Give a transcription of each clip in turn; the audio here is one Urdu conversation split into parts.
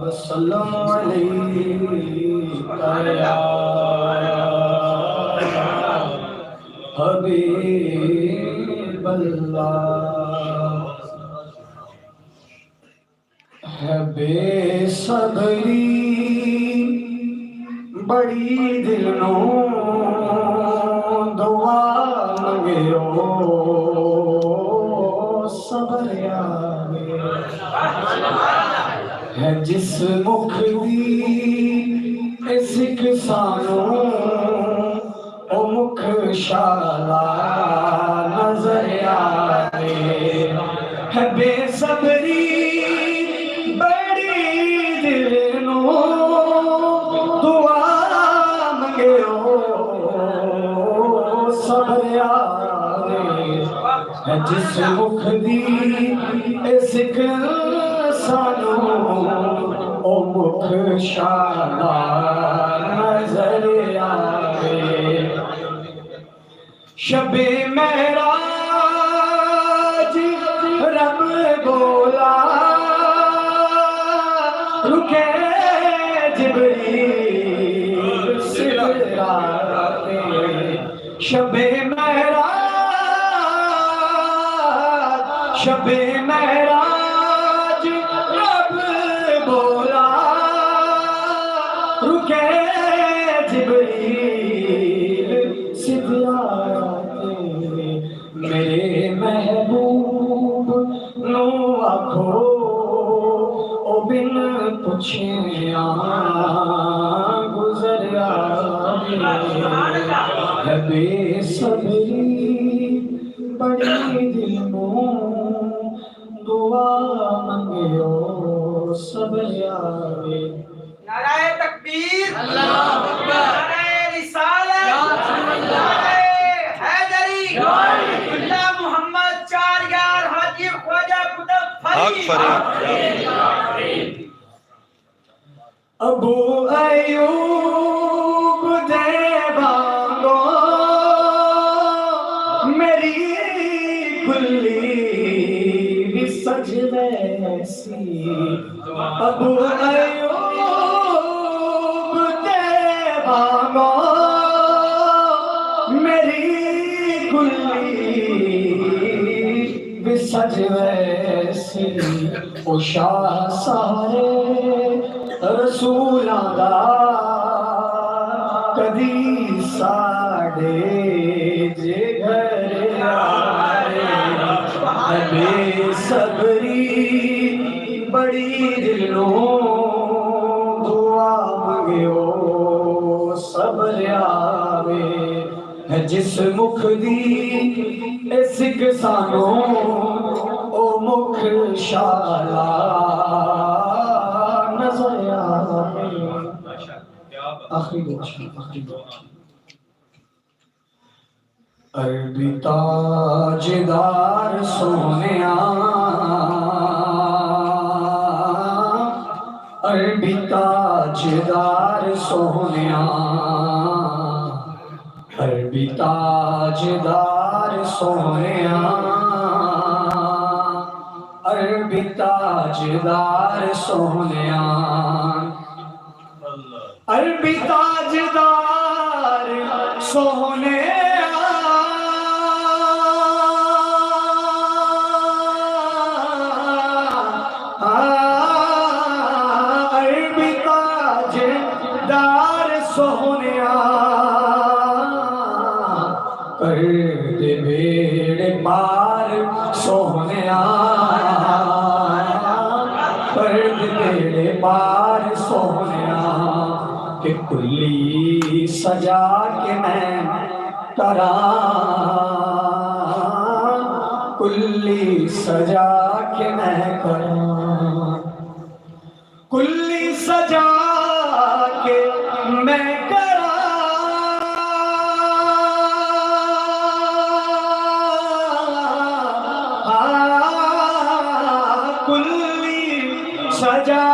وسلم علیکہ یا حبیب اللہ ہے بے صبری بڑی دل نو دعا منگیو صبر آوے ہے جس مکھ دی سکھ سانو او مکھ شالا نظر آوے ہے بے صبری بڑی دل نو دعا منگیو صبر آوے ہے جس مکھ دی سکھ سانو او مکھ شالا نظر آوے شب معراج رب بولا رکے جبریل سدراتے شب معراج رب بولا رکے جبریل سدراتے میرے محبوب نو آکھو او بن پوچھیاں گزر آوے ہے بے صبری بڑی دل نو دعا منگیو صبر آوے نعرہ تکبیر اللہ اکبر نعرہ رسالت نعرہ حیدری اللہ محمد چار یار حاجی خواجہ قطب فرید ابو ایوب دے بانگو میری کلی بھی سج ویسی ابو ایوب دے بانگو میری کلی بھی سج ویسی او شاہ سارے رسولاں دا کدی ساڑے جے گھر آئے بے صبری بڑی دل نو دعا منگیو صبر آوے ہے جس مکھ دی سکھ سانو او مکھ شالا نظر آوے آخری دعا عربی تاجدار سونیا عربی تاجدار سونیا عربی تاجدار سونیا عربی تاجدار سونیا عربی تاجدار سونیا عربی تاجدار سونیا کر دے بیڑے پار سونیا کر دے بیڑے پار سونیا کہ کلی سجا کے میں کراں کلی سجا کے میں کراں کلی سجا کے میں کلی سجا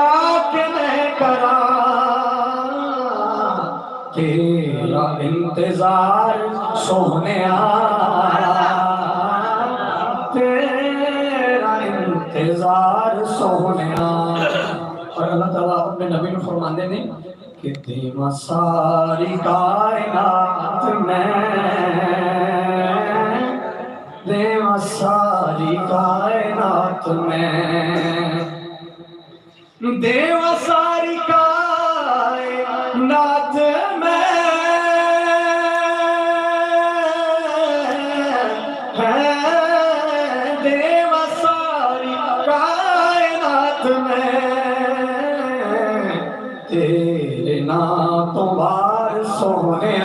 کے میں کراں تیرا انتظار سونیا تیرا انتظار سونیا. اور اللہ تعالیٰ اپنے نبی نے فرماندے نے کہ دیواں ساری کائنات میں، دیواں ساری کائنات میں، دیواں ساری کائنات میں ہے، دیواں ساری کائنات میں تیرے نام تو بار سونے